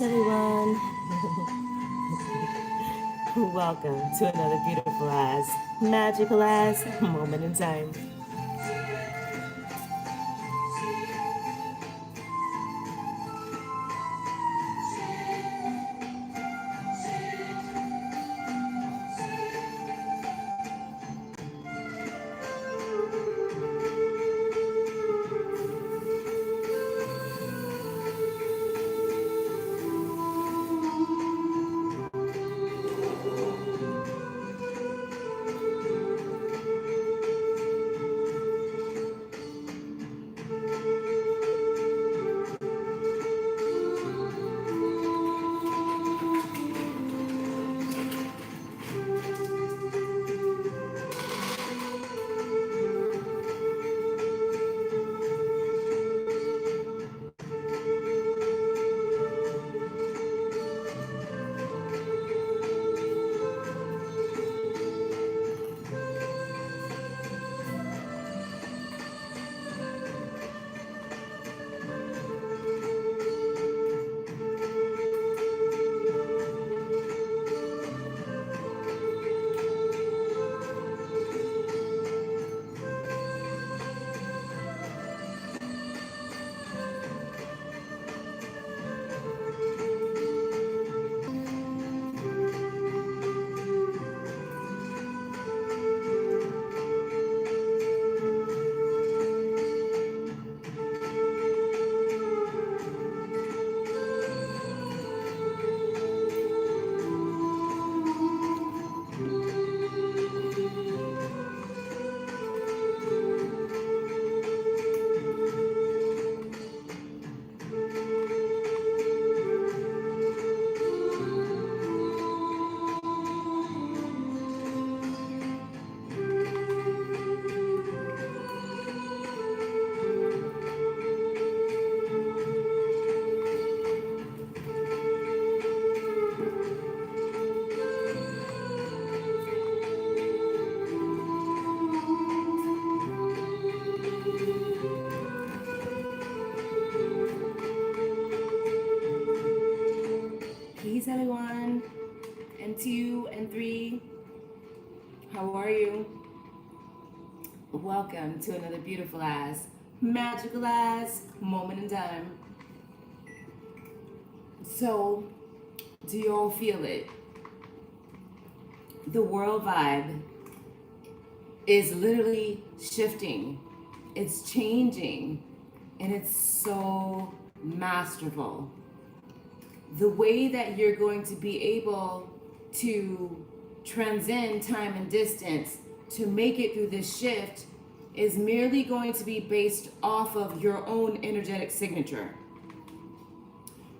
Peace, everyone. Welcome to another beautiful ass, magical ass moment in time. Peace, everyone. And 2 and 3. How are you? Welcome to another beautiful ass, magical ass moment in time. So, do you all feel it? The world vibe is literally shifting, it's changing, and it's so masterful. The way that you're going to be able to transcend time and distance to make it through this shift is merely going to be based off of your own energetic signature.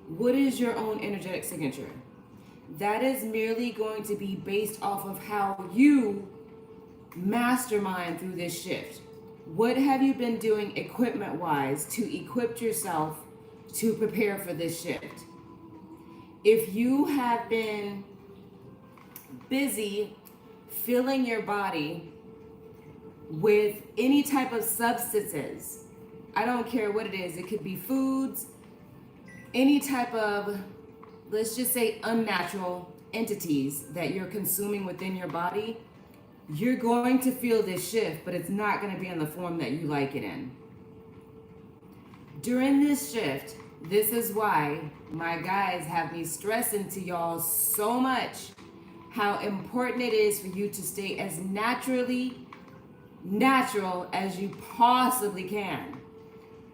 What is your own energetic signature? That is merely going to be based off of how you mastermind through this shift. What have you been doing equipment-wise to equip yourself to prepare for this shift? If you have been busy filling your body with any type of substances, I don't care what it is, it could be foods, any type of, let's just say, unnatural entities that you're consuming within your body, you're going to feel this shift, but it's not going to be in the form that you like it in. During this shift, this is why my guys have me stressing to y'all so much how important it is for you to stay as naturally natural as you possibly can.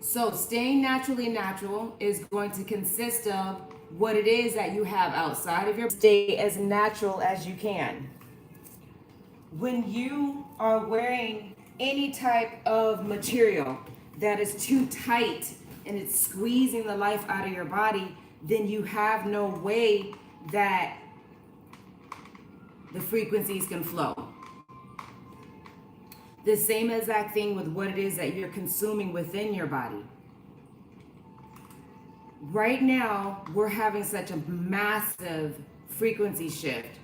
So staying naturally natural is going to consist of what it is that you have outside of your stay as natural as you can. When you are wearing any type of material that is too tight and it's squeezing the life out of your body, then you have no way that the frequencies can flow. The same exact thing with what it is that you're consuming within your body. Right now, we're having such a massive frequency shift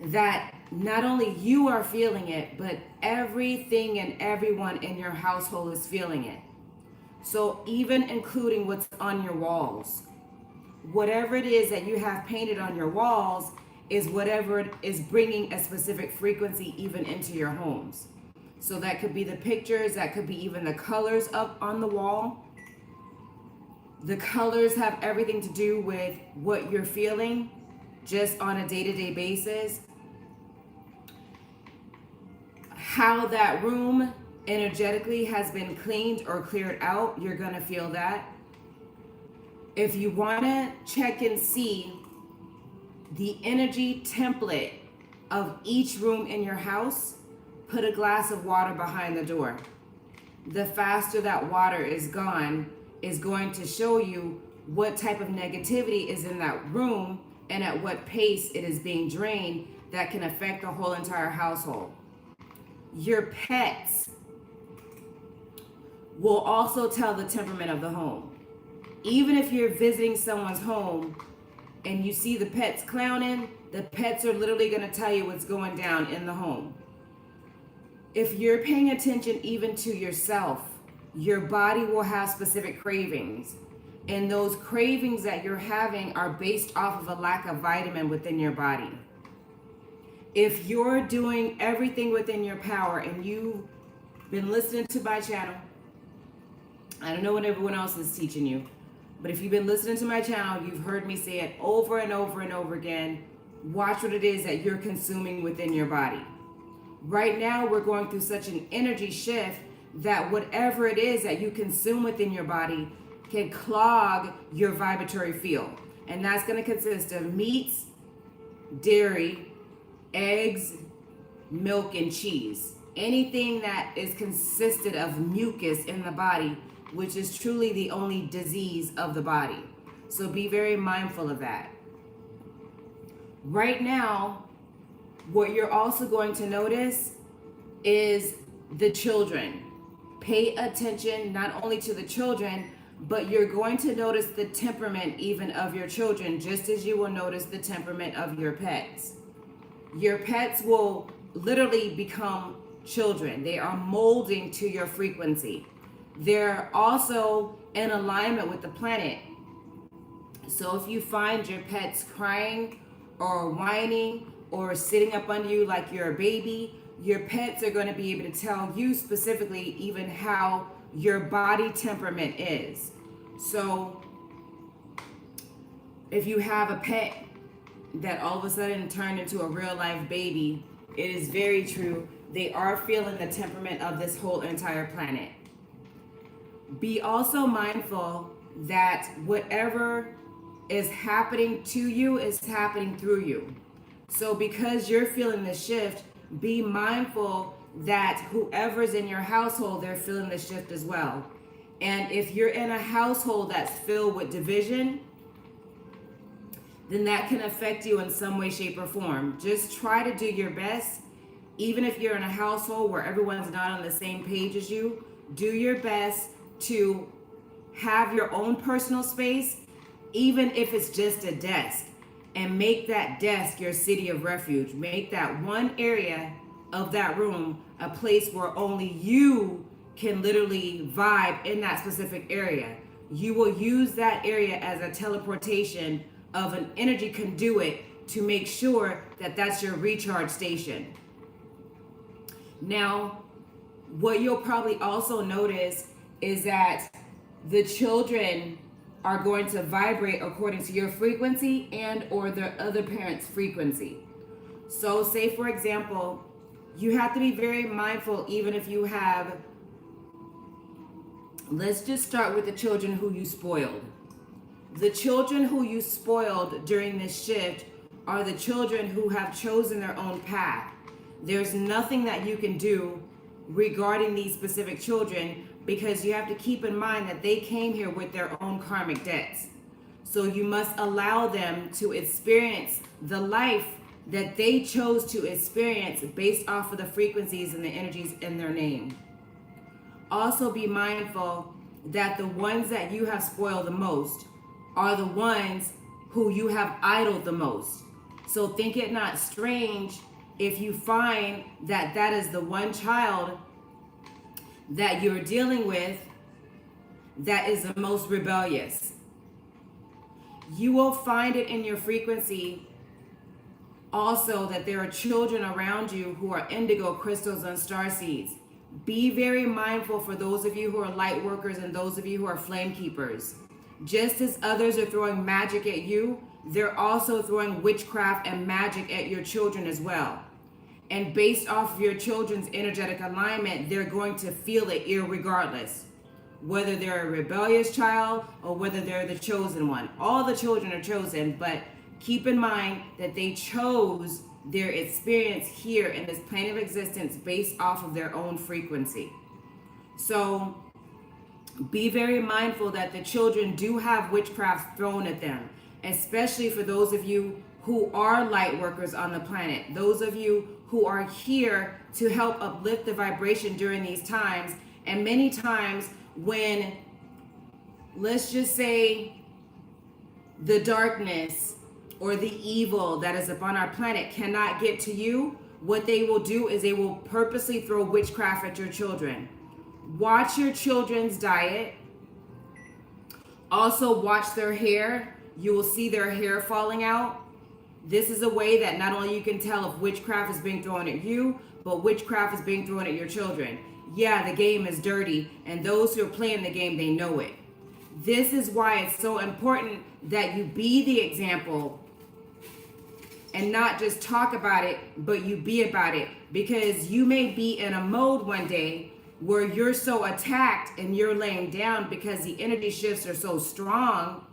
that not only you are feeling it, but everything and everyone in your household is feeling it. So even including what's on your walls. whatever it is that you have painted on your walls is whatever is bringing a specific frequency even into your homes. So that could be the pictures, that could be even the colors up on the wall. The colors have everything to do with what you're feeling just on a day-to-day basis. How that room energetically has been cleaned or cleared out, you're gonna feel that. If you wanna check and see the energy template of each room in your house, put a glass of water behind the door. The faster that water is gone is going to show you what type of negativity is in that room and at what pace it is being drained that can affect the whole entire household. Your pets will also tell the temperament of the home. Even if you're visiting someone's home and you see the pets clowning, the pets are literally going to tell you what's going down in the home. If you're paying attention even to yourself, your body will have specific cravings. And those cravings that you're having are based off of a lack of vitamin within your body. If you're doing everything within your power and you've been listening to my channel, I don't know what everyone else is teaching you, but if you've been listening to my channel, you've heard me say it over and over and over again. Watch what it is that you're consuming within your body. Right now, we're going through such an energy shift that whatever it is that you consume within your body can clog your vibratory field. And that's going to consist of meats, dairy, eggs, milk, and cheese. Anything that is consisted of mucus in the body, which is truly the only disease of the body. So be very mindful of that. Right now, what you're also going to notice is the children. Pay attention not only to the children, but you're going to notice the temperament even of your children, just as you will notice the temperament of your pets. Your pets will literally become children. They are molding to your frequency. They're also in alignment with the planet. So if you find your pets crying or whining or sitting up under you like you're a baby, your pets are going to be able to tell you specifically even how your body temperament is. So if you have a pet that all of a sudden turned into a real life baby, it is very true. They are feeling the temperament of this whole entire planet. Be also mindful that whatever is happening to you is happening through you. So because you're feeling the shift, be mindful that whoever's in your household, they're feeling the shift as well. And if you're in a household that's filled with division, then that can affect you in some way, shape, or form. Just try to do your best. Even if you're in a household where everyone's not on the same page as you, do your best to have your own personal space, even if it's just a desk, and make that desk your city of refuge. Make that one area of that room a place where only you can literally vibe in that specific area. You will use that area as a teleportation of an energy conduit to make sure that that's your recharge station. Now, what you'll probably also notice is that the children are going to vibrate according to your frequency and or the other parent's frequency. So say for example, you have to be very mindful even if you have, let's just start with the children who you spoiled. The children who you spoiled during this shift are the children who have chosen their own path. There's nothing that you can do regarding these specific children because you have to keep in mind that they came here with their own karmic debts. So you must allow them to experience the life that they chose to experience based off of the frequencies and the energies in their name. Also be mindful that the ones that you have spoiled the most are the ones who you have idled the most. So think it not strange if you find that that is the one child that you're dealing with that is the most rebellious. You will find it in your frequency also that there are children around you who are indigo crystals and star seeds. Be very mindful for those of you who are light workers and those of you who are flame keepers. Just as others are throwing magic at you, they're also throwing witchcraft and magic at your children as well. And based off of your children's energetic alignment, they're going to feel it irregardless. Whether they're a rebellious child or whether they're the chosen one. All the children are chosen, but keep in mind that they chose their experience here in this plane of existence based off of their own frequency. So be very mindful that the children do have witchcraft thrown at them, especially for those of you who are light workers on the planet, those of you who are here to help uplift the vibration during these times. And many times when, let's just say, the darkness or the evil that is upon our planet cannot get to you, what they will do is they will purposely throw witchcraft at your children. Watch your children's diet. Also watch their hair. You will see their hair falling out. This is a way that not only you can tell if witchcraft is being thrown at you, but witchcraft is being thrown at your children. Yeah, the game is dirty, and those who are playing the game, they know it. This is why it's so important that you be the example and not just talk about it, but you be about it. Because you may be in a mode one day where you're so attacked and you're laying down because the energy shifts are so strong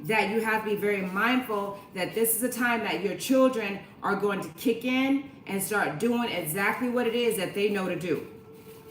that you have to be very mindful that this is a time that your children are going to kick in and start doing exactly what it is that they know to do.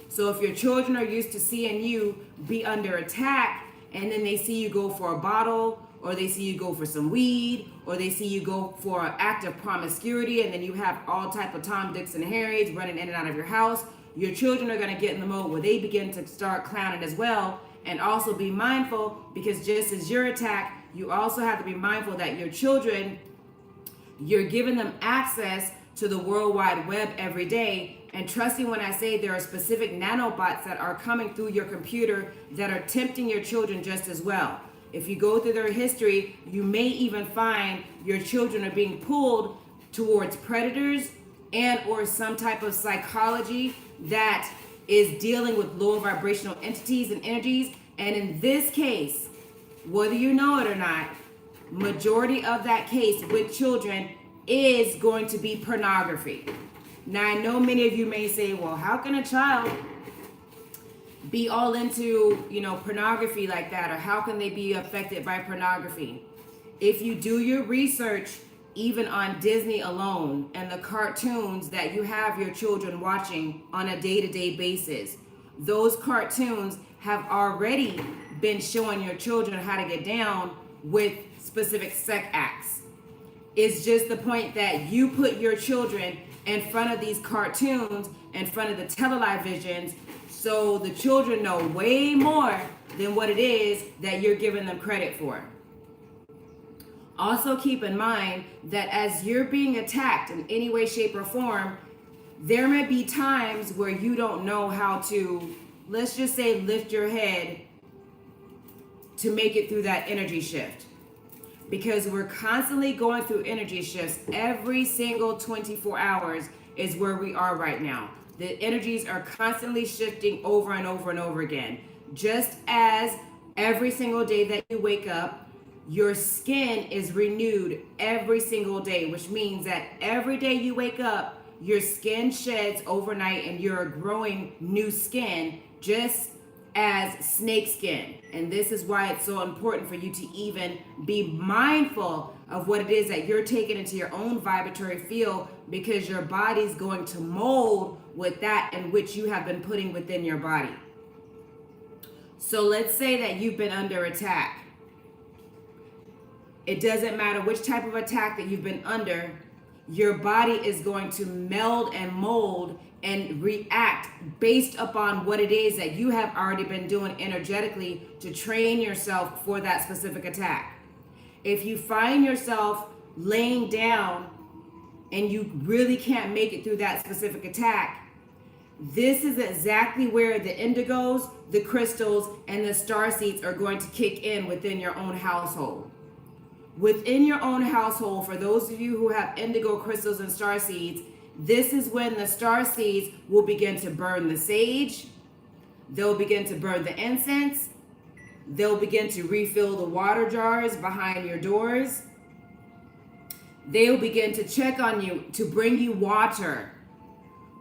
So if your children are used to seeing you be under attack and then they see you go for a bottle, or they see you go for some weed, or they see you go for an act of promiscuity, and then you have all type of Tom, Dicks, and Harrys running in and out of your house, your children are going to get in the mode where they begin to start clowning as well. And also be mindful, because just as your attack, you also have to be mindful that your children, you're giving them access to the World Wide Web every day. And trust me when I say there are specific nanobots that are coming through your computer that are tempting your children just as well. If you go through their history, you may even find your children are being pulled towards predators and or some type of psychology that is dealing with low vibrational entities and energies. And in this case, whether you know it or not, majority of that case with children is going to be pornography. Now, I know many of you may say, well, how can a child be all into, pornography like that? Or how can they be affected by pornography? If you do your research, even on Disney alone and the cartoons that you have your children watching on a day-to-day basis, those cartoons have already been showing your children how to get down with specific sex acts. It's just the point that you put your children in front of these cartoons, in front of the televisions, so the children know way more than what it is that you're giving them credit for. Also keep in mind that as you're being attacked in any way, shape, or form, there may be times where you don't know how to, let's just say, lift your head to make it through that energy shift. Because we're constantly going through energy shifts. Every single 24 hours is where we are right now. The energies are constantly shifting over and over and over again. Just as every single day that you wake up, your skin is renewed every single day, which means that every day you wake up, your skin sheds overnight and you're growing new skin, just as snake skin. And this is why it's so important for you to even be mindful of what it is that you're taking into your own vibratory field, because your body's going to mold with that in which you have been putting within your body. So let's say that you've been under attack. It doesn't matter which type of attack that you've been under, your body is going to meld and mold and react based upon what it is that you have already been doing energetically to train yourself for that specific attack. If you find yourself laying down and you really can't make it through that specific attack, this is exactly where the indigos, the crystals, and the star seeds are going to kick in within your own household. Within your own household, for those of you who have indigo crystals and star seeds, this is when the star seeds will begin to burn the sage. They'll begin to burn the incense. They'll begin to refill the water jars behind your doors. They'll begin to check on you to bring you water.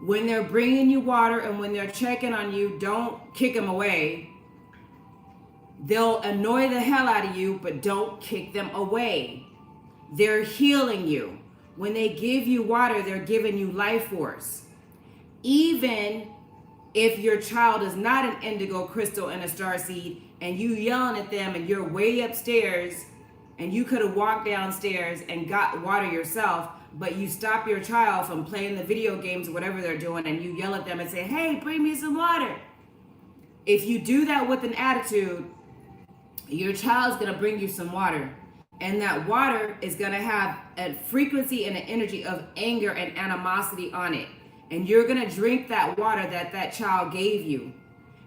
When they're bringing you water and when they're checking on you, don't kick them away. They'll annoy the hell out of you, but don't kick them away. They're healing you. When they give you water, they're giving you life force. Even if your child is not an indigo crystal and a star seed, and you yelling at them and you're way upstairs, and you could have walked downstairs and got water yourself, but you stop your child from playing the video games or whatever they're doing, and you yell at them and say, hey, bring me some water. If you do that with an attitude, your child's going to bring you some water. And that water is going to have a frequency and an energy of anger and animosity on it. And you're going to drink that water that child gave you.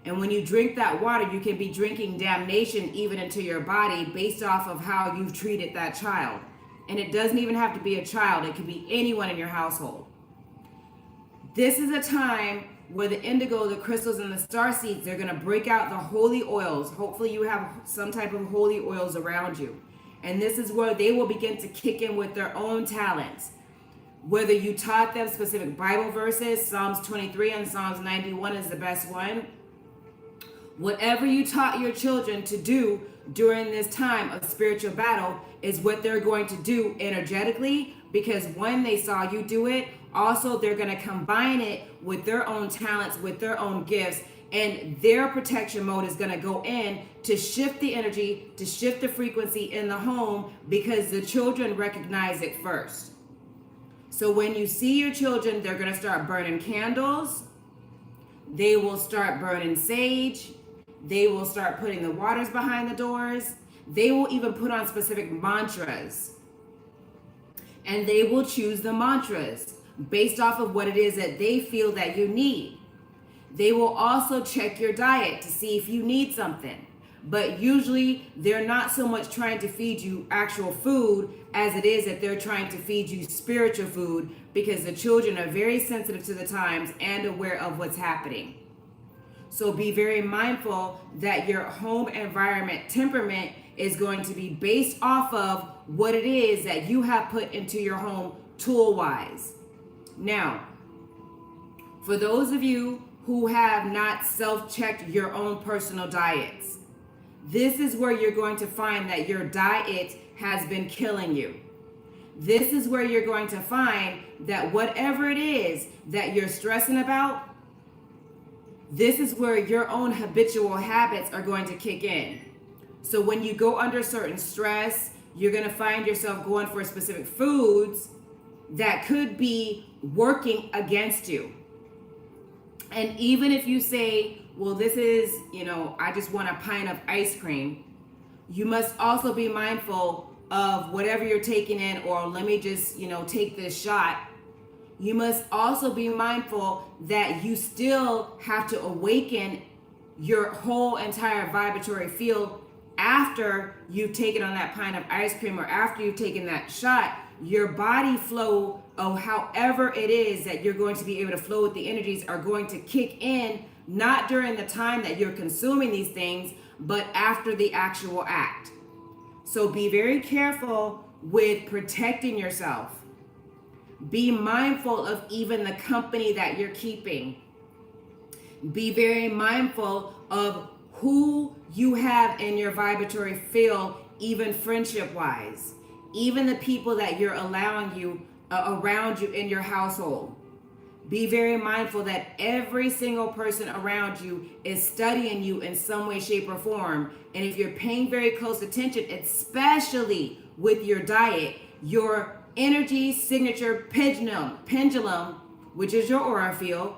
And when you drink that water, you can be drinking damnation even into your body based off of how you've treated that child. And it doesn't even have to be a child. It can be anyone in your household. This is a time where the indigo, the crystals, and the star seeds, they're going to break out the holy oils. Hopefully you have some type of holy oils around you. And this is where they will begin to kick in with their own talents. Whether you taught them specific Bible verses, Psalms 23 and Psalms 91 is the best one. Whatever you taught your children to do during this time of spiritual battle is what they're going to do energetically, because when they saw you do it, also they're going to combine it with their own talents, with their own gifts, and their protection mode is going to go in to shift the energy, to shift the frequency in the home, because the children recognize it first. So when you see your children, they're going to start burning candles. They will start burning sage. They will start putting the waters behind the doors. They will even put on specific mantras. And they will choose the mantras based off of what it is that they feel that you need. They will also check your diet to see if you need something. But usually they're not so much trying to feed you actual food as it is that they're trying to feed you spiritual food, because the children are very sensitive to the times and aware of what's happening. So be very mindful that your home environment temperament is going to be based off of what it is that you have put into your home tool-wise. Now, for those of you who have not self-checked your own personal diets, this is where you're going to find that your diet has been killing you. This is where you're going to find that whatever it is that you're stressing about, this is where your own habitual habits are going to kick in. So when you go under certain stress, you're going to find yourself going for specific foods that could be working against you. And even if you say, well, this is, I just want a pint of ice cream, you must also be mindful of whatever you're taking in, or let me just, take this shot. You must also be mindful that you still have to awaken your whole entire vibratory field after you've taken on that pint of ice cream, or after you've taken that shot. Your body flow of however it is that you're going to be able to flow with the energies are going to kick in, not during the time that you're consuming these things, but after the actual act. So be very careful with protecting yourself. Be mindful of even the company that you're keeping. Be very mindful of who you have in your vibratory field, even friendship-wise. Even the people that you're allowing around you in your household. Be very mindful that every single person around you is studying you in some way, shape, or form. And if you're paying very close attention, especially with your diet, your energy signature pendulum, which is your aura field,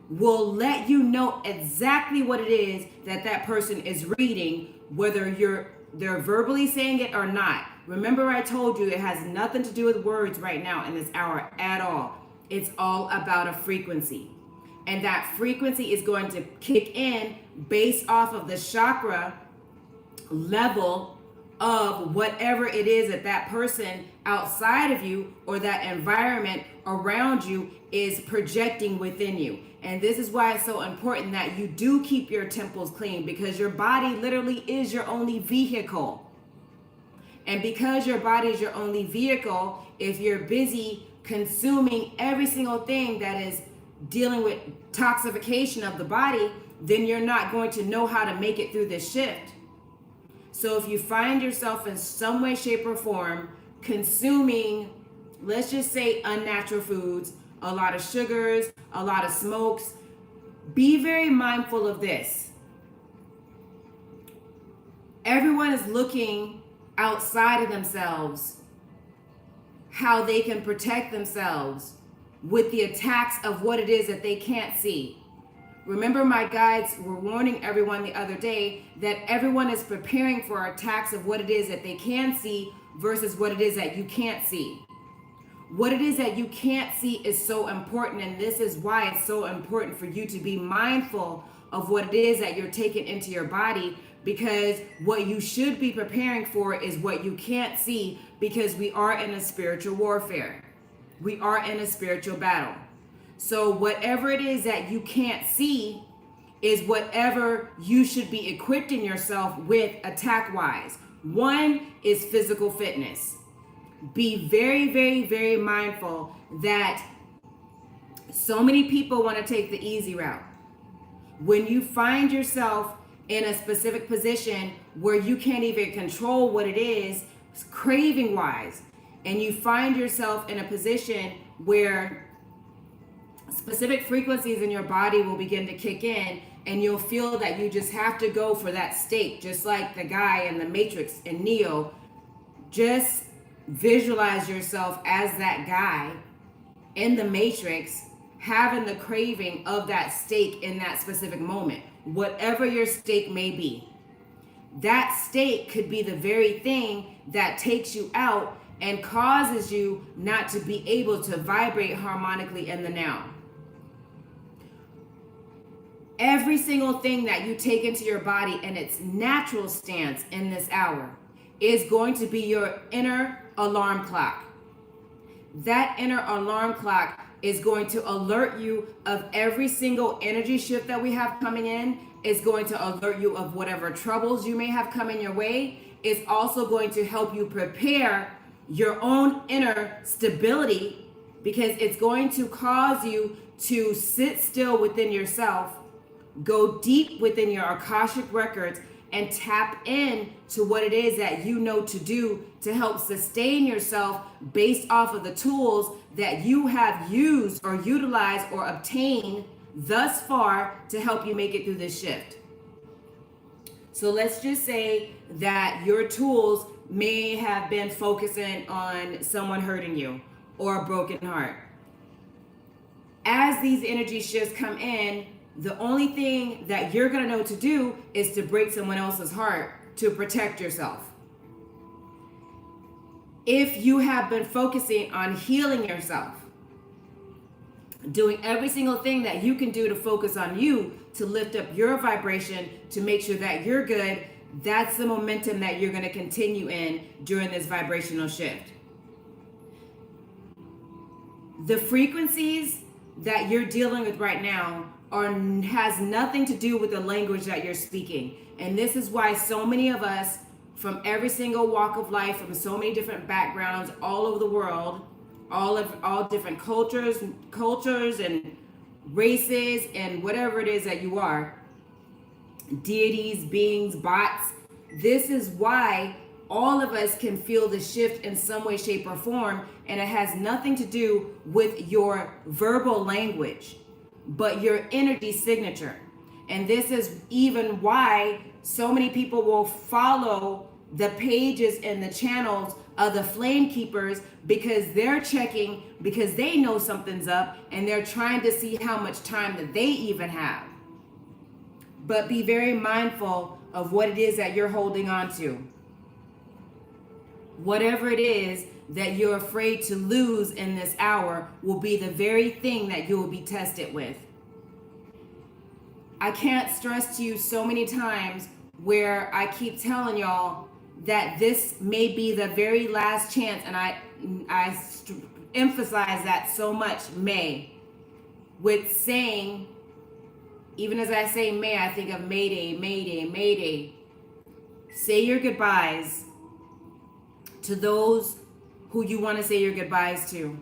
will let you know exactly what it is that person is reading, whether they're verbally saying it or not. Remember, I told you it has nothing to do with words right now in this hour at all. It's all about a frequency. And that frequency is going to kick in based off of the chakra level of whatever it is that that person outside of you or that environment around you is projecting within you. And this is why it's so important that you do keep your temples clean, because your body literally is your only vehicle. And because your body is your only vehicle, if you're busy consuming every single thing that is dealing with toxification of the body, then you're not going to know how to make it through this shift. So if you find yourself in some way, shape, or form consuming, let's just say, unnatural foods, a lot of sugars, a lot of smokes, be very mindful of this. Everyone is looking outside of themselves, how they can protect themselves with the attacks of what it is that they can't see. Remember, my guides were warning everyone the other day that everyone is preparing for attacks of what it is that they can see versus what it is that you can't see. What it is that you can't see is so important, and this is why it's so important for you to be mindful of what it is that you're taking into your body, because what you should be preparing for is what you can't see, because we are in a spiritual warfare. We are in a spiritual battle. So whatever it is that you can't see is whatever you should be equipping yourself with attack-wise. One is physical fitness. Be very, very, very mindful that so many people want to take the easy route. When you find yourself in a specific position where you can't even control what it is, craving-wise, and you find yourself in a position where specific frequencies in your body will begin to kick in, and you'll feel that you just have to go for that steak, just like the guy in the Matrix in Neo. Just visualize yourself as that guy in the Matrix having the craving of that steak in that specific moment, whatever your steak may be. That steak could be the very thing that takes you out and causes you not to be able to vibrate harmonically in the now. Every single thing that you take into your body in its natural stance in this hour is going to be your inner alarm clock. That inner alarm clock is going to alert you of every single energy shift that we have coming in. It's going to alert you of whatever troubles you may have coming your way. It's also going to help you prepare your own inner stability, because it's going to cause you to sit still within yourself, go deep within your Akashic records, and tap in to what it is that you know to do to help sustain yourself based off of the tools that you have used or utilized or obtained thus far to help you make it through this shift. So let's just say that your tools may have been focusing on someone hurting you or a broken heart. As these energy shifts come in, the only thing that you're going to know to do is to break someone else's heart to protect yourself. If you have been focusing on healing yourself, doing every single thing that you can do to focus on you, to lift up your vibration, to make sure that you're good, that's the momentum that you're going to continue in during this vibrational shift. The frequencies that you're dealing with right now has nothing to do with the language that you're speaking. And this is why so many of us from every single walk of life, from so many different backgrounds all over the world, all different cultures and races and whatever it is that you are, deities, beings, bots. This is why all of us can feel the shift in some way, shape, or form, and it has nothing to do with your verbal language, but your energy signature. And this is even why so many people will follow the pages and the channels of the flame keepers, because they're checking, because they know something's up, and they're trying to see how much time that they even have. But be very mindful of what it is that you're holding on to. Whatever it is that you're afraid to lose in this hour will be the very thing that you will be tested with. I can't stress to you so many times where I keep telling y'all that this may be the very last chance, and I emphasize that so much, may, with saying, even as I say may, I think of Mayday, Mayday, Mayday. Say your goodbyes to those who you want to say your goodbyes to.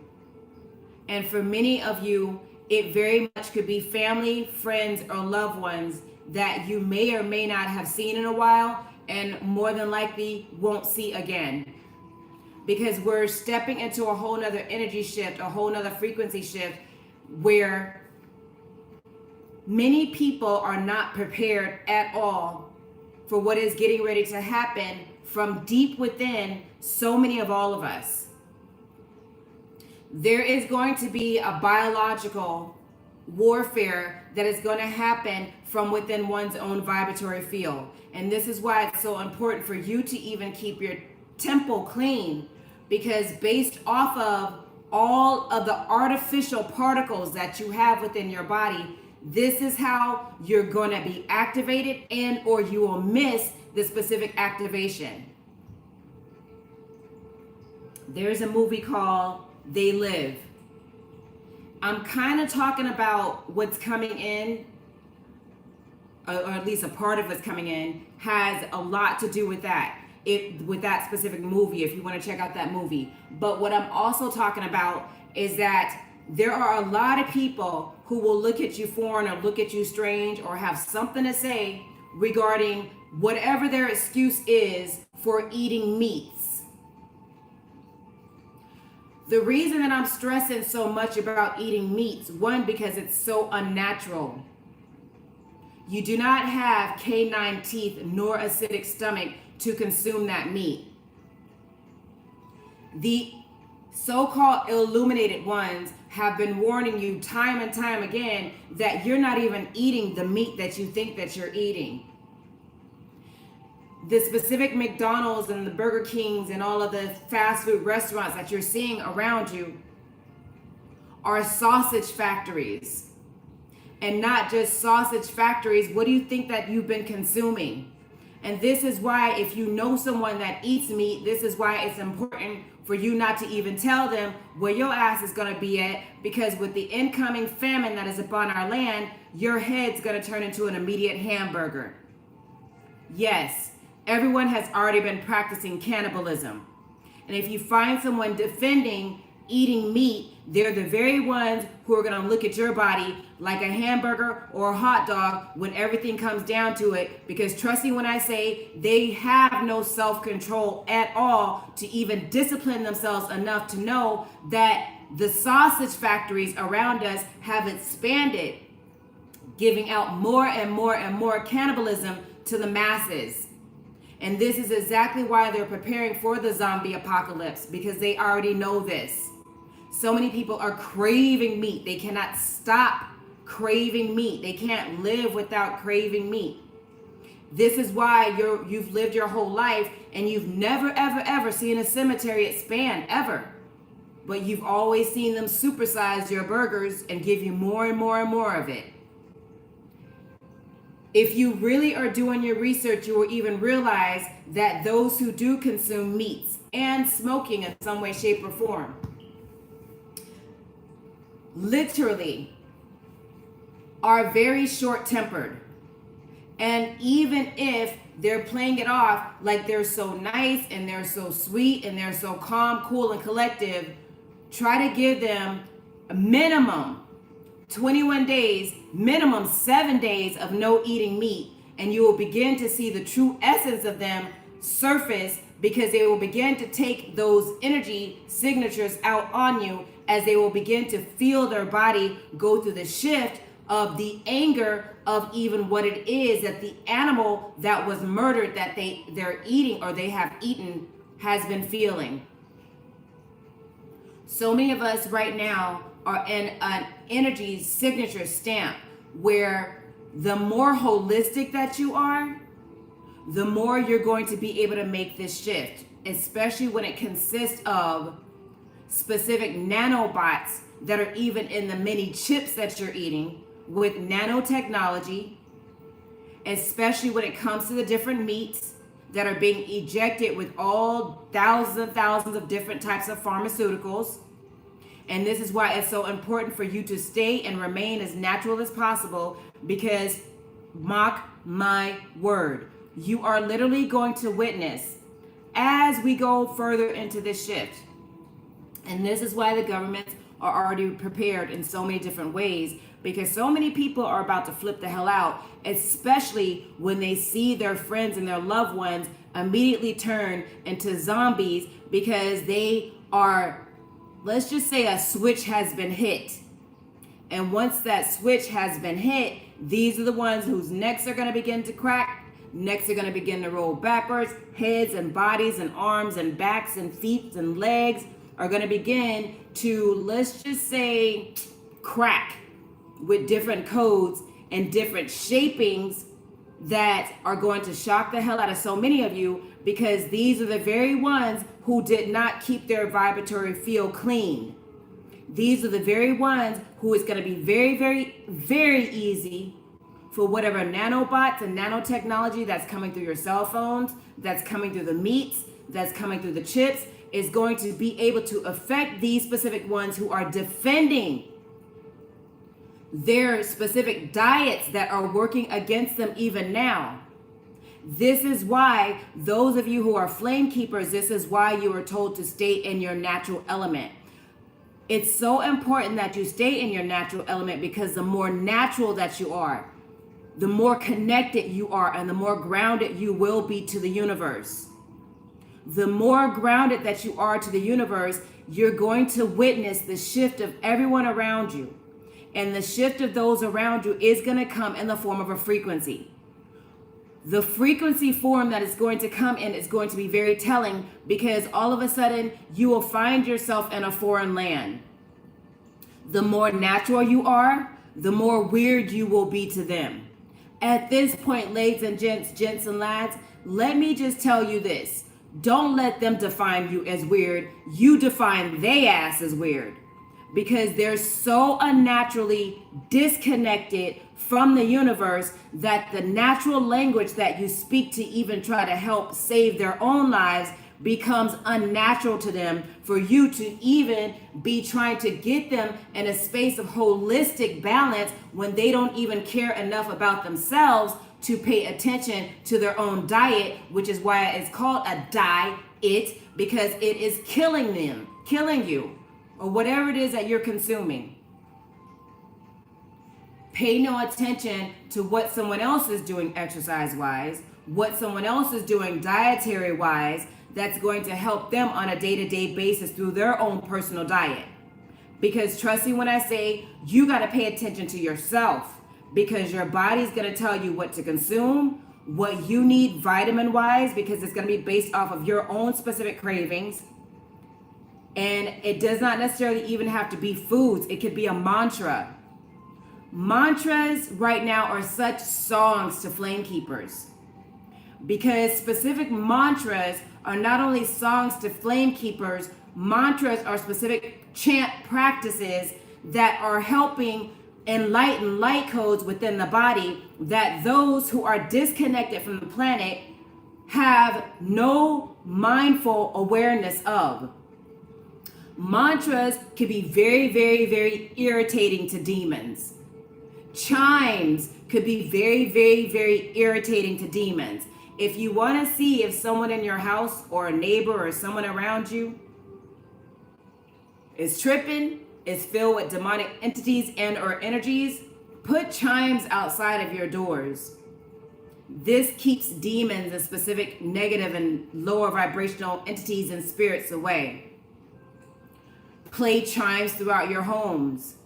And for many of you, it very much could be family, friends, or loved ones that you may or may not have seen in a while, and more than likely won't see again. Because we're stepping into a whole nother energy shift, a whole nother frequency shift, where many people are not prepared at all for what is getting ready to happen from deep within so many of all of us. There is going to be a biological warfare that is going to happen from within one's own vibratory field. And this is why it's so important for you to even keep your temple clean, because based off of all of the artificial particles that you have within your body, this is how you're going to be activated, and or you will miss the specific activation. There's a movie called They Live. I'm kind of talking about what's coming in, or at least a part of what's coming in has a lot to do with that. With that specific movie, if you want to check out that movie. But what I'm also talking about is that there are a lot of people who will look at you foreign or look at you strange or have something to say regarding whatever their excuse is for eating meats. The reason that I'm stressing so much about eating meats, one, because it's so unnatural. You do not have canine teeth nor acidic stomach to consume that meat. The so-called illuminated ones have been warning you time and time again that you're not even eating the meat that you think that you're eating. The specific McDonald's and the Burger Kings and all of the fast food restaurants that you're seeing around you are sausage factories. And not just sausage factories, what do you think that you've been consuming? And this is why, if you know someone that eats meat, this is why it's important for you not to even tell them where your ass is going to be at, because with the incoming famine that is upon our land, your head's going to turn into an immediate hamburger. Yes, everyone has already been practicing cannibalism. And if you find someone defending eating meat, they're the very ones who are going to look at your body like a hamburger or a hot dog when everything comes down to it. Because trust me when I say they have no self-control at all to even discipline themselves enough to know that the sausage factories around us have expanded, giving out more and more and more cannibalism to the masses. And this is exactly why they're preparing for the zombie apocalypse, because they already know this. So many people are craving meat. They cannot stop craving meat. They can't live without craving meat. This is why you've lived your whole life and you've never, ever, ever seen a cemetery expand, ever. But you've always seen them supersize your burgers and give you more and more and more of it. If you really are doing your research, you will even realize that those who do consume meats and smoking in some way, shape, or form, literally are very short-tempered. And even if they're playing it off like they're so nice and they're so sweet and they're so calm, cool, and collective, try to give them a minimum 21 days, minimum 7 days of no eating meat, and you will begin to see the true essence of them surface, because they will begin to take those energy signatures out on you as they will begin to feel their body go through the shift of the anger of even what it is that the animal that was murdered that they're eating or they have eaten has been feeling. So many of us right now are in an energy signature stamp where the more holistic that you are, the more you're going to be able to make this shift, especially when it consists of specific nanobots that are even in the many chips that you're eating with nanotechnology, especially when it comes to the different meats that are being ejected with all thousands of different types of pharmaceuticals. And this is why it's so important for you to stay and remain as natural as possible, because mark my word, you are literally going to witness as we go further into this shift. And this is why the governments are already prepared in so many different ways, because so many people are about to flip the hell out, especially when they see their friends and their loved ones immediately turn into zombies because they are, let's just say, a switch has been hit. And once that switch has been hit, these are the ones whose necks are going to begin to crack, necks are going to begin to roll backwards, heads and bodies and arms and backs and feet and legs are going to begin to, let's just say, crack with different codes and different shapings that are going to shock the hell out of so many of you, because these are the very ones who did not keep their vibratory field clean. These are the very ones who is going to be very easy for whatever nanobots and nanotechnology that's coming through your cell phones, that's coming through the meats, that's coming through the chips, is going to be able to affect these specific ones who are defending their specific diets that are working against them even now. This is why those of you who are flame keepers, this is why you are told to stay in your natural element. It's so important that you stay in your natural element, because the more natural that you are, the more connected you are, and the more grounded you will be to the universe. The more grounded that you are to the universe, you're going to witness the shift of everyone around you. And the shift of those around you is going to come in the form of a frequency. The frequency form that is going to come in is going to be very telling, because all of a sudden you will find yourself in a foreign land. The more natural you are, the more weird you will be to them. At this point, ladies and gents and lads, let me just tell you this. Don't let them define you as weird. You define they ass as weird, because they're so unnaturally disconnected from the universe that the natural language that you speak to even try to help save their own lives becomes unnatural to them, for you to even be trying to get them in a space of holistic balance when they don't even care enough about themselves to pay attention to their own diet, which is why it's called a diet, because it is killing them, killing you, or whatever it is that you're consuming. Pay no attention to what someone else is doing exercise-wise, what someone else is doing dietary-wise, that's going to help them on a day-to-day basis through their own personal diet. Because trust me when I say, you got to pay attention to yourself, because your body's going to tell you what to consume, what you need vitamin-wise, because it's going to be based off of your own specific cravings. And it does not necessarily even have to be foods. It could be a mantra. Mantras right now are such songs to flame keepers, because specific mantras are not only songs to flame keepers, mantras are specific chant practices that are helping enlighten light codes within the body that those who are disconnected from the planet have no mindful awareness of. Mantras can be very irritating to demons. Chimes could be very irritating to demons. If you want to see if someone in your house or a neighbor or someone around you is tripping, is filled with demonic entities and or energies, put chimes outside of your doors. This keeps demons and specific negative and lower vibrational entities and spirits away. Play chimes throughout your homes.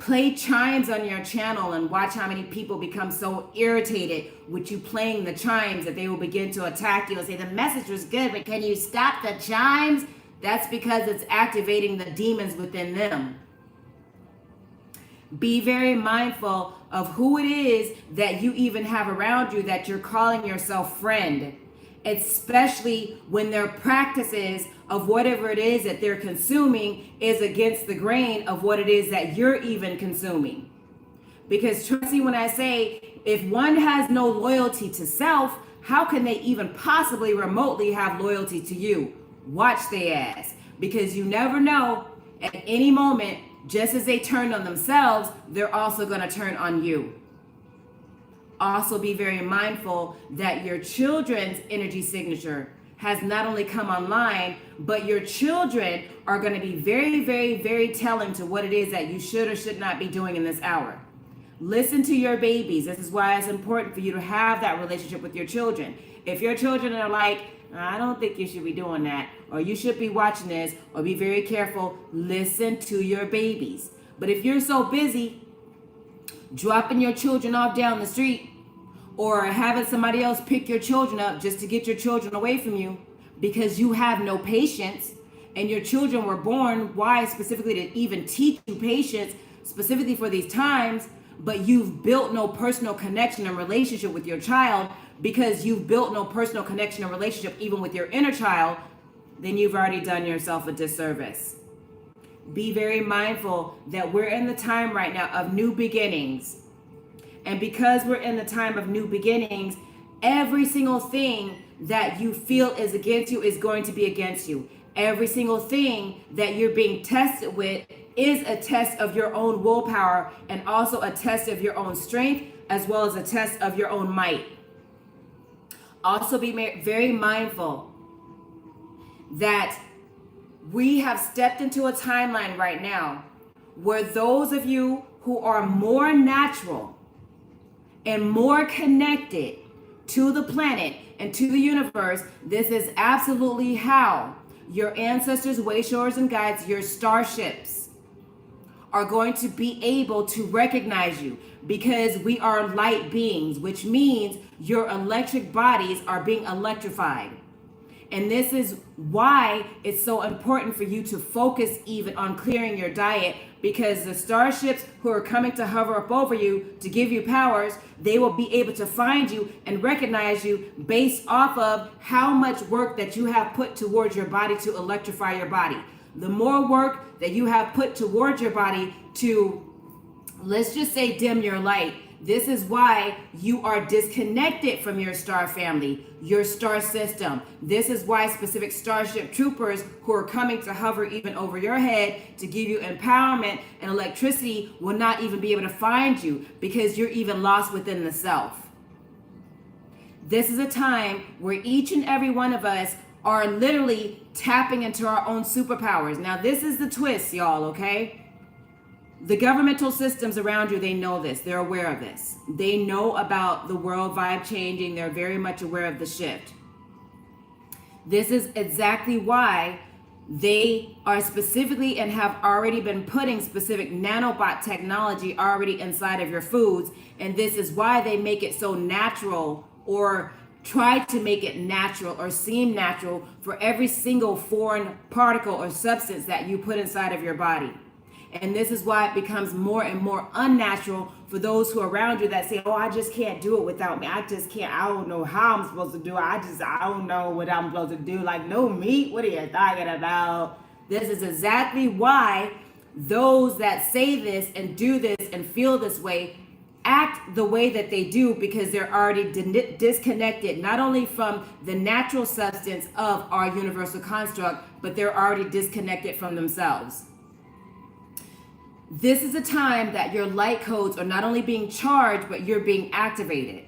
Play chimes on your channel and watch how many people become so irritated with you playing the chimes that they will begin to attack you and say, the message was good, but can you stop the chimes? That's because it's activating the demons within them. Be very mindful of who it is that you even have around you that you're calling yourself friend, especially when their practices of whatever it is that they're consuming is against the grain of what it is that you're even consuming. Because trust me when I say, if one has no loyalty to self, how can they even possibly remotely have loyalty to you? Watch their ass, because you never know, at any moment, just as they turned on themselves, they're also going to turn on you. Also be very mindful that your children's energy signature has not only come online, but your children are going to be very, very, very telling to what it is that you should or should not be doing in this hour. Listen to your babies. This is why it's important for you to have that relationship with your children. If your children are like, I don't think you should be doing that, or you should be watching this, or be very careful, listen to your babies. But if you're so busy dropping your children off down the street, or having somebody else pick your children up just to get your children away from you because you have no patience, and your children were born, why specifically to even teach you patience specifically for these times, but you've built no personal connection and relationship with your child because you've built no personal connection and relationship even with your inner child, then you've already done yourself a disservice. Be very mindful that we're in the time right now of new beginnings. And because we're in the time of new beginnings, every single thing that you feel is against you is going to be against you. Every single thing that you're being tested with is a test of your own willpower, and also a test of your own strength, as well as a test of your own might. Also be very mindful that we have stepped into a timeline right now where those of you who are more natural and more connected to the planet and to the universe, this is absolutely how your ancestors, wayshowers, and guides, your starships, are going to be able to recognize you, because we are light beings, which means your electric bodies are being electrified. And this is why it's so important for you to focus even on clearing your diet, because the starships who are coming to hover up over you to give you powers, they will be able to find you and recognize you based off of how much work that you have put towards your body to electrify your body. The more work that you have put towards your body to, let's just say, dim your light, this is why you are disconnected from your star family, your star system. This is why specific starship troopers who are coming to hover even over your head to give you empowerment and electricity will not even be able to find you, because you're even lost within the self. This is a time where each and every one of us are literally tapping into our own superpowers. Now, this is the twist, y'all, okay? The governmental systems around you, they know this. They're aware of this. They know about the world vibe changing. They're very much aware of the shift. This is exactly why they are specifically and have already been putting specific nanobot technology already inside of your foods. And this is why they make it so natural, or try to make it natural or seem natural, for every single foreign particle or substance that you put inside of your body. And this is why it becomes more and more unnatural for those who are around you that say, oh, I just can't do it without me. I just can't. I don't know how I'm supposed to do it. I don't know what I'm supposed to do. Like, no meat? What are you talking about? This is exactly why those that say this and do this and feel this way act the way that they do, because they're already disconnected not only from the natural substance of our universal construct, but they're already disconnected from themselves. This is a time that your light codes are not only being charged, but you're being activated.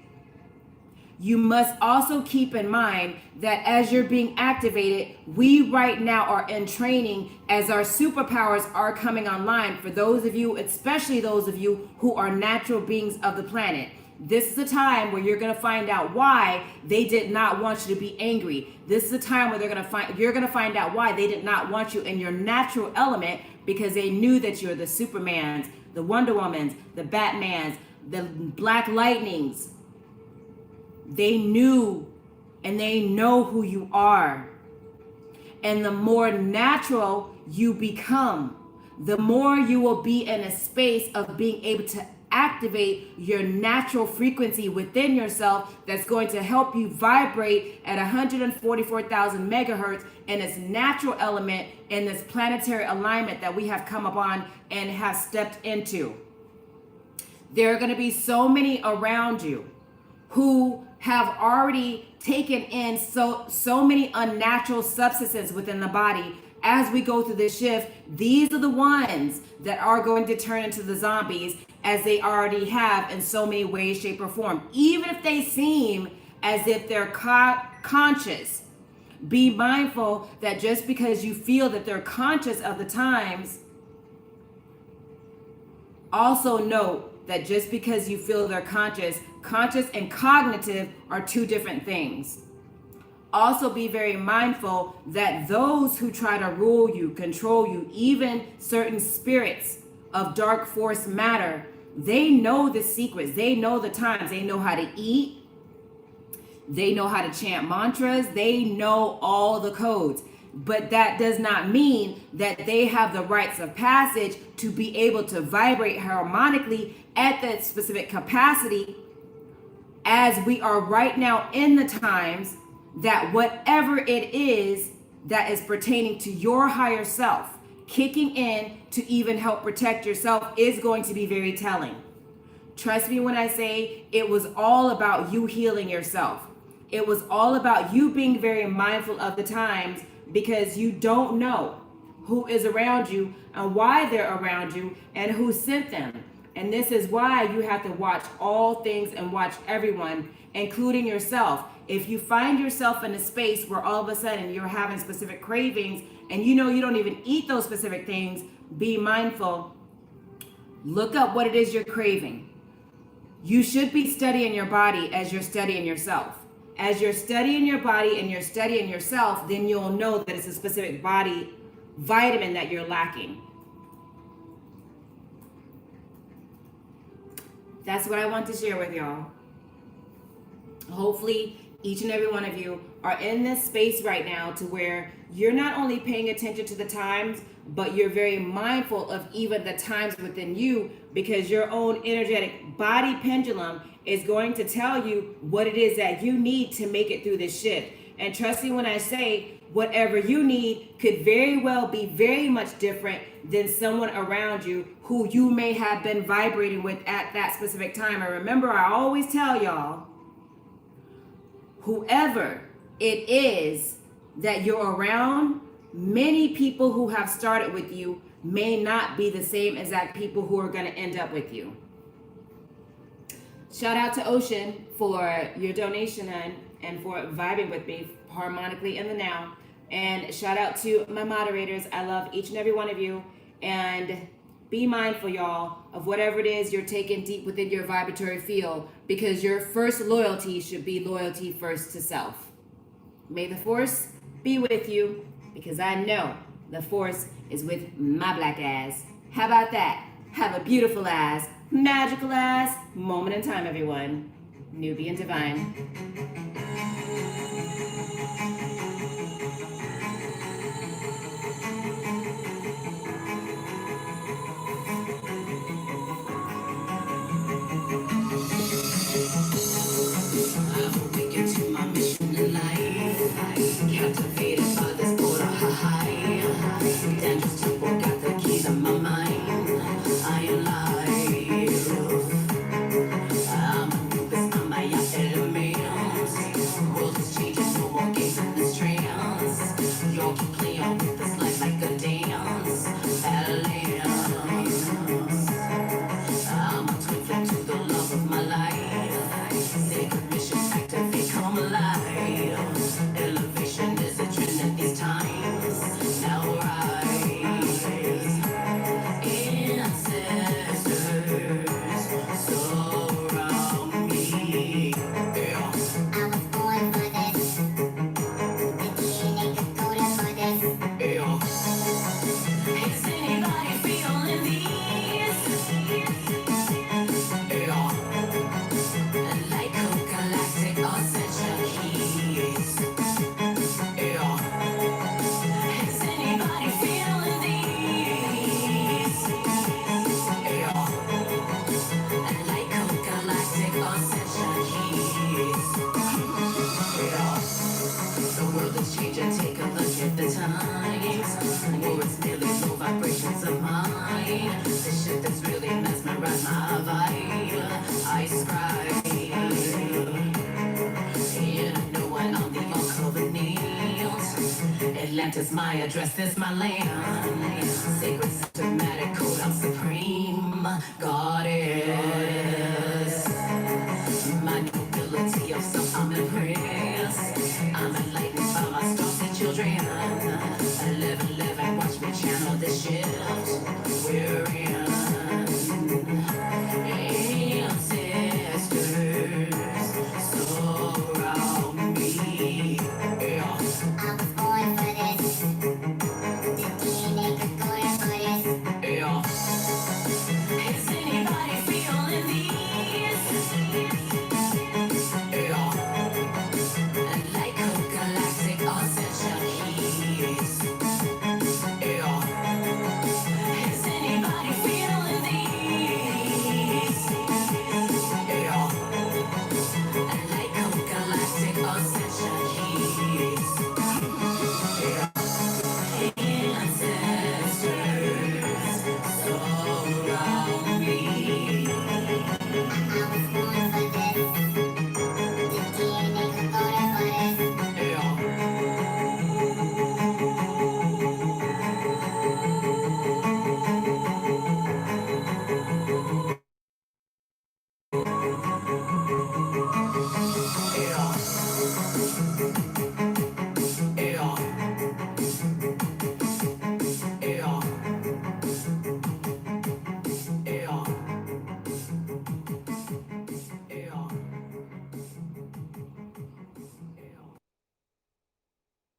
You must also keep in mind that as you're being activated, we right now are in training as our superpowers are coming online. For those of you, especially those of you who are natural beings of the planet, this is a time where you're going to find out why they did not want you to be angry. This is a time where you're going to find out why they did not want you in your natural element, because they knew that you're the Supermans, the Wonder Womans, the Batmans, the Black Lightnings. They knew and they know who you are. And the more natural you become, the more you will be in a space of being able to activate your natural frequency within yourself that's going to help you vibrate at 144,000 megahertz in its natural element, in this planetary alignment that we have come upon and have stepped into. There are going to be so many around you who have already taken in so many unnatural substances within the body. As we go through this shift, these are the ones that are going to turn into the zombies, as they already have in so many ways, shape, or form. Even if they seem as if they're conscious, be mindful that just because you feel that they're conscious of the times, also note that just because you feel they're conscious and cognitive are two different things. Also be very mindful that those who try to rule you, control you, even certain spirits of dark force matter, they know the secrets, they know the times, they know how to eat, they know how to chant mantras, they know all the codes. But that does not mean that they have the rites of passage to be able to vibrate harmonically at that specific capacity, as we are right now in the times that whatever it is that is pertaining to your higher self kicking in to even help protect yourself is going to be very telling. Trust me when I say it was all about you healing yourself. It was all about you being very mindful of the times, because you don't know who is around you and why they're around you and who sent them. And this is why you have to watch all things and watch everyone, including yourself. If you find yourself in a space where all of a sudden you're having specific cravings and you know you don't even eat those specific things, be mindful. Look up what it is you're craving. You should be studying your body as you're studying yourself. As you're studying your body and you're studying yourself, then you'll know that it's a specific body vitamin that you're lacking. That's what I want to share with y'all. Hopefully, each and every one of you are in this space right now to where you're not only paying attention to the times, but you're very mindful of even the times within you, because your own energetic body pendulum is going to tell you what it is that you need to make it through this shift. And trust me when I say whatever you need could very well be very much different than someone around you who you may have been vibrating with at that specific time. And remember, I always tell y'all, whoever it is that you're around, many people who have started with you may not be the same exact people who are going to end up with you. Shout out to Ocean for your donation and for vibing with me harmonically in the now. And shout out to my moderators. I love each and every one of you. And be mindful, y'all, of whatever it is you're taking deep within your vibratory field, because your first loyalty should be loyalty first to self. May the force be with you, because I know the force is with my black ass. How about that? Have a beautiful ass, magical ass moment in time, everyone. Nubian Divine. Captivated by this border high. Dangerous to walk out the keys of my mind. I am live. I'm a Rubus, I'm my elements. World is changing, no more games in this trance. Y'all keep playing with this life like a dance. Balance. I'm a twin flame to the love of my life. Sacred mission, activate, come alive. Elevation is a trend at these times. Now rise. Ancestors surround me. Yeah. I was born for this. The DNA is coded for this. Yeah. Is anybody feeling these? Yeah. Like a galactic ascension keys. Yeah. Is anybody feeling these? Yeah. Like a galactic ascension keys. Yeah. The world is changing, take a look at the times. Words nearly low vibrations of mine. The shit that's really mesmerized my vibe. I scribe. Atlantis, my address, this my land. Sacred systematic code, I'm supreme. Goddess. My nobility of self, I'm impressed. I'm enlightened by my stars and children. 11, watch me channel this shift. We're in. I'm